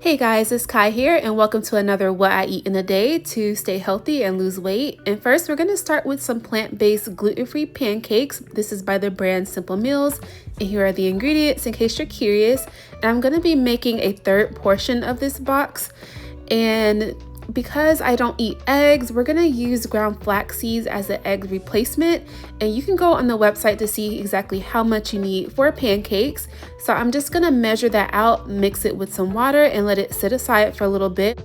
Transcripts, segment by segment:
Hey guys, it's Kai here and welcome to another What I Eat in a Day to stay healthy and lose weight. And first we're going to start with some plant-based gluten-free pancakes. This is by the brand Simple Meals and here are the ingredients in case you're curious. And I'm going to be making a third portion of this box, and because I don't eat eggs, we're gonna use ground flax seeds as an egg replacement, and you can go on the website to see exactly how much you need for pancakes. So I'm just gonna measure that out, mix it with some water and let it sit aside for a little bit.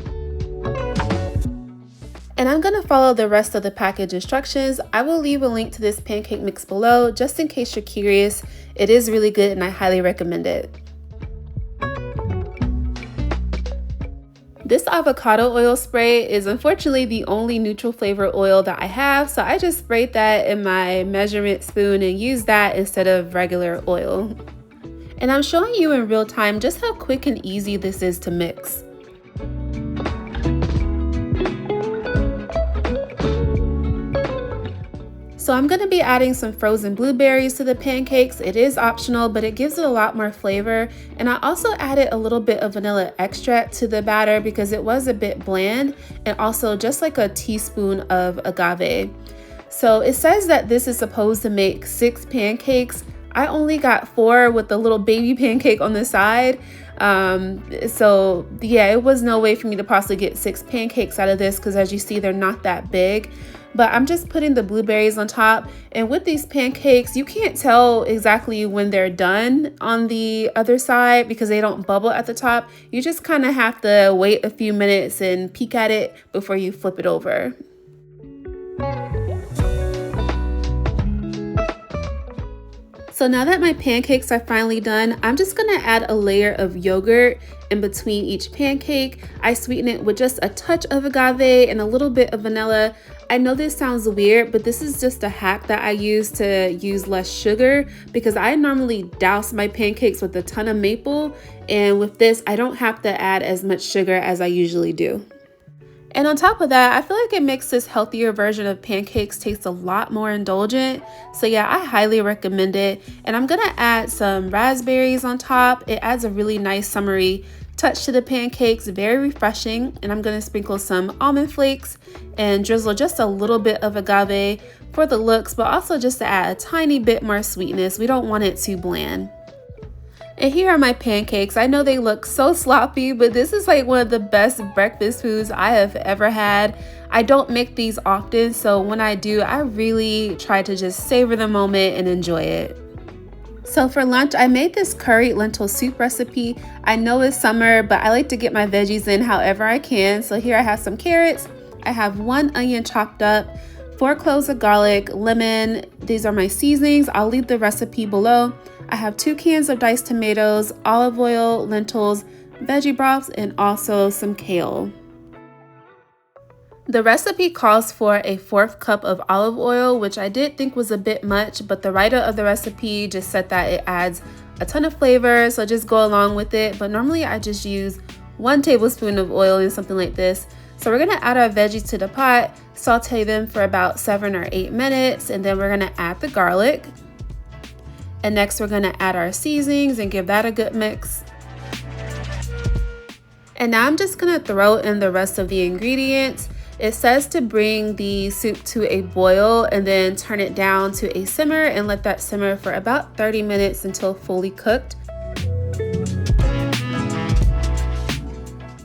And I'm gonna follow the rest of the package instructions. I will leave a link to this pancake mix below just in case you're curious. It is really good and I highly recommend it. This avocado oil spray is unfortunately the only neutral flavor oil that I have, so I just sprayed that in my measurement spoon and used that instead of regular oil. And I'm showing you in real time just how quick and easy this is to mix. So I'm going to be adding some frozen blueberries to the pancakes. It is optional, but it gives it a lot more flavor. And I also added a little bit of vanilla extract to the batter because it was a bit bland, and also just like a teaspoon of agave. So it says that this is supposed to make 6 pancakes. I only got 4 with the little baby pancake on the side. So yeah, it was no way for me to possibly get 6 pancakes out of this because as you see, they're not that big. But I'm just putting the blueberries on top, and with these pancakes you can't tell exactly when they're done on the other side because they don't bubble at the top. You just kind of have to wait a few minutes and peek at it before you flip it over. So now that my pancakes are finally done, I'm just gonna add a layer of yogurt in between each pancake. I sweeten it with just a touch of agave and a little bit of vanilla. I know this sounds weird, but this is just a hack that I use to use less sugar because I normally douse my pancakes with a ton of maple, and with this I don't have to add as much sugar as I usually do. And on top of that, I feel like it makes this healthier version of pancakes taste a lot more indulgent. So yeah, I highly recommend it. And I'm gonna add some raspberries on top. It adds a really nice summery touch to the pancakes, very refreshing. And I'm gonna sprinkle some almond flakes and drizzle just a little bit of agave for the looks, but also just to add a tiny bit more sweetness. We don't want it too bland. And here are my pancakes. I know they look so sloppy, but this is like one of the best breakfast foods I have ever had. I don't make these often, so when I do, I really try to just savor the moment and enjoy it. So for lunch, I made this curried lentil soup recipe. I know it's summer, but I like to get my veggies in however I can. So here I have some carrots. I have 1 onion chopped up, 4 cloves of garlic, lemon. These are my seasonings. I'll leave the recipe below. I have 2 cans of diced tomatoes, olive oil, lentils, veggie broths, and also some kale. The recipe calls for a 1/4 cup of olive oil, which I did think was a bit much, but the writer of the recipe just said that it adds a ton of flavor, so just go along with it. But normally I just use 1 tablespoon of oil in something like this. So we're gonna add our veggies to the pot, saute them for about 7 or 8 minutes, and then we're gonna add the garlic. And next we're gonna add our seasonings and give that a good mix. And now I'm just gonna throw in the rest of the ingredients. It says to bring the soup to a boil and then turn it down to a simmer and let that simmer for about 30 minutes until fully cooked.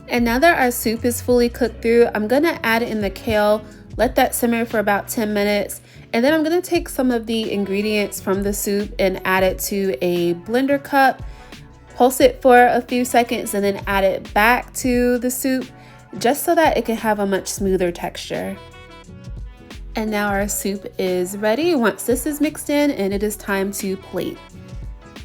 And now that our soup is fully cooked through, I'm gonna add in the kale, let that simmer for about 10 minutes. And then I'm gonna take some of the ingredients from the soup and add it to a blender cup, pulse it for a few seconds, and then add it back to the soup just so that it can have a much smoother texture. And now our soup is ready once this is mixed in, and it is time to plate.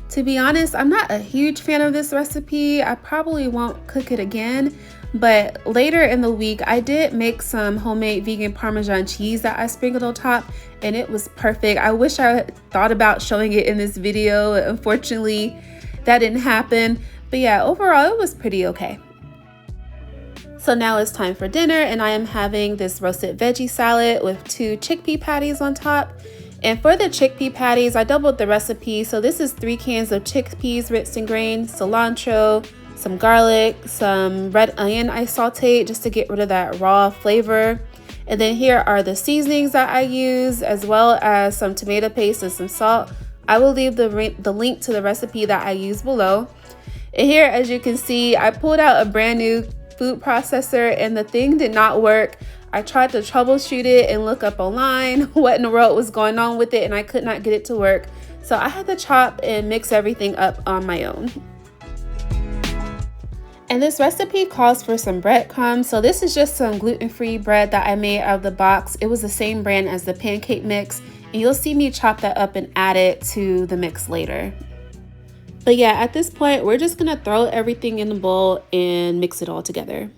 To be honest, I'm not a huge fan of this recipe. I probably won't cook it again. But later in the week, I did make some homemade vegan Parmesan cheese that I sprinkled on top, and it was perfect. I wish I had thought about showing it in this video. Unfortunately, that didn't happen. But yeah, overall, it was pretty okay. So now it's time for dinner, and I am having this roasted veggie salad with 2 chickpea patties on top. And for the chickpea patties, I doubled the recipe. So this is 3 cans of chickpeas rinsed and grained, cilantro, some garlic, some red onion I sauteed just to get rid of that raw flavor. And then here are the seasonings that I use, as well as some tomato paste and some salt. I will leave the link to the recipe that I use below. And here, as you can see, I pulled out a brand new food processor and the thing did not work. I tried to troubleshoot it and look up online what in the world was going on with it, and I could not get it to work. So I had to chop and mix everything up on my own. And this recipe calls for some breadcrumbs. So this is just some gluten-free bread that I made out of the box. It was the same brand as the pancake mix. And you'll see me chop that up and add it to the mix later. But yeah, at this point, we're just gonna throw everything in the bowl and mix it all together.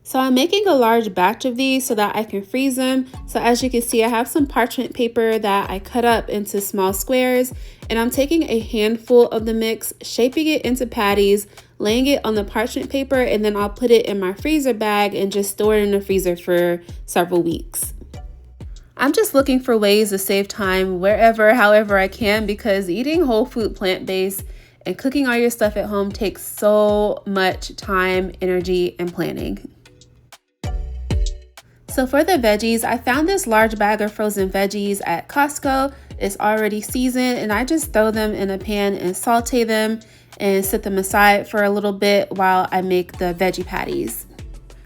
So I'm making a large batch of these so that I can freeze them. So as you can see, I have some parchment paper that I cut up into small squares, and I'm taking a handful of the mix, shaping it into patties, laying it on the parchment paper, and then I'll put it in my freezer bag and just store it in the freezer for several weeks. I'm just looking for ways to save time wherever, however I can, because eating whole food plant-based and cooking all your stuff at home takes so much time, energy, and planning. So for the veggies, I found this large bag of frozen veggies at Costco. It's already seasoned, and I just throw them in a pan and saute them and set them aside for a little bit while I make the veggie patties.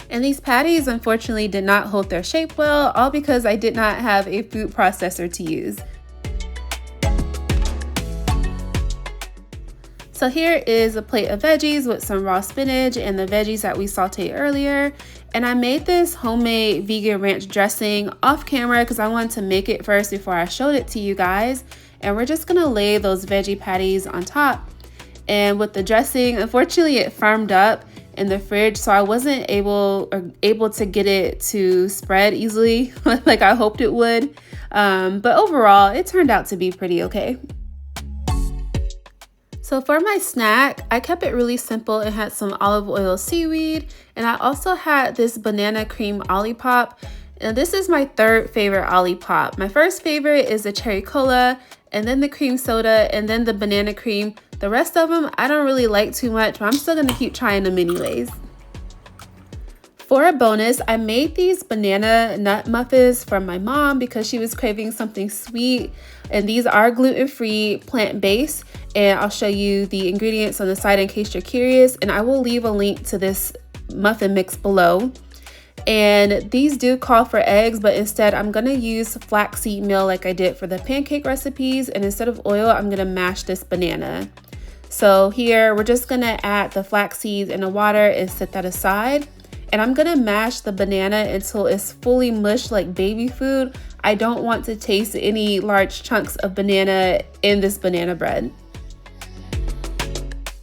And these patties unfortunately did not hold their shape well, all because I did not have a food processor to use. So here is a plate of veggies with some raw spinach and the veggies that we sauteed earlier. And I made this homemade vegan ranch dressing off camera because I wanted to make it first before I showed it to you guys. And we're just gonna lay those veggie patties on top. And with the dressing, unfortunately it firmed up in the fridge, so I wasn't able to get it to spread easily like I hoped it would. But overall, it turned out to be pretty okay. So for my snack, I kept it really simple and had some olive oil seaweed, and I also had this banana cream olipop. And this is my third favorite olipop. My first favorite is the cherry cola, and then the cream soda, and then the banana cream. The rest of them I don't really like too much, but I'm still gonna keep trying them anyways. For a bonus, I made these banana nut muffins for my mom because she was craving something sweet, and these are gluten-free, plant-based, and I'll show you the ingredients on the side in case you're curious, and I will leave a link to this muffin mix below. And these do call for eggs, but instead I'm gonna use flaxseed meal like I did for the pancake recipes, and instead of oil, I'm gonna mash this banana. So here, we're just gonna add the flax seeds in the water and set that aside. And I'm gonna mash the banana until it's fully mushed like baby food. I don't want to taste any large chunks of banana in this banana bread.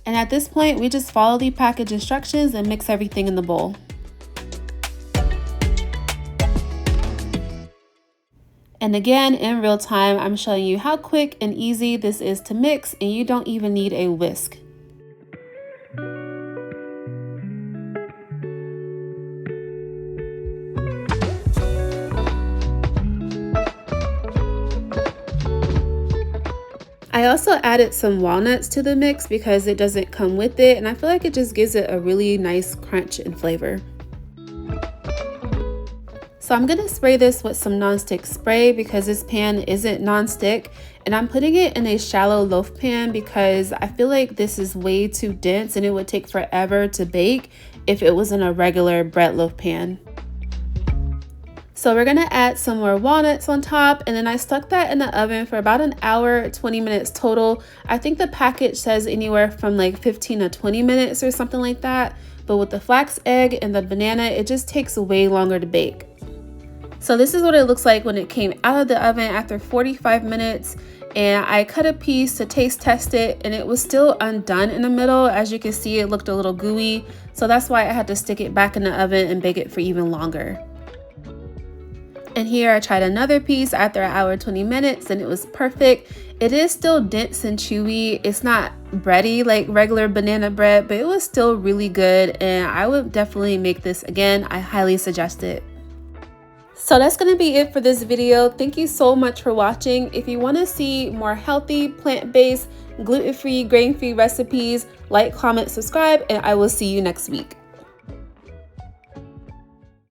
And at this point, we just follow the package instructions and mix everything in the bowl. And again, in real time, I'm showing you how quick and easy this is to mix, and you don't even need a whisk. I also added some walnuts to the mix because it doesn't come with it, and I feel like it just gives it a really nice crunch and flavor. So I'm gonna spray this with some nonstick spray because this pan isn't nonstick, and I'm putting it in a shallow loaf pan because I feel like this is way too dense and it would take forever to bake if it was in a regular bread loaf pan. So we're gonna add some more walnuts on top, and then I stuck that in the oven for about an hour, 20 minutes total. I think the package says anywhere from like 15 to 20 minutes or something like that, but with the flax egg and the banana, it just takes way longer to bake. So this is what it looks like when it came out of the oven after 45 minutes, and I cut a piece to taste test it, and it was still undone in the middle. As you can see, it looked a little gooey, so that's why I had to stick it back in the oven and bake it for even longer. And here I tried another piece after an hour 20 minutes, and it was perfect. It is still dense and chewy. It's not bready like regular banana bread, but it was still really good, and I would definitely make this again. I highly suggest it. So that's going to be it for this video. Thank you so much for watching. If you want to see more healthy, plant-based, gluten-free, grain-free recipes, like, comment, subscribe, and I will see you next week.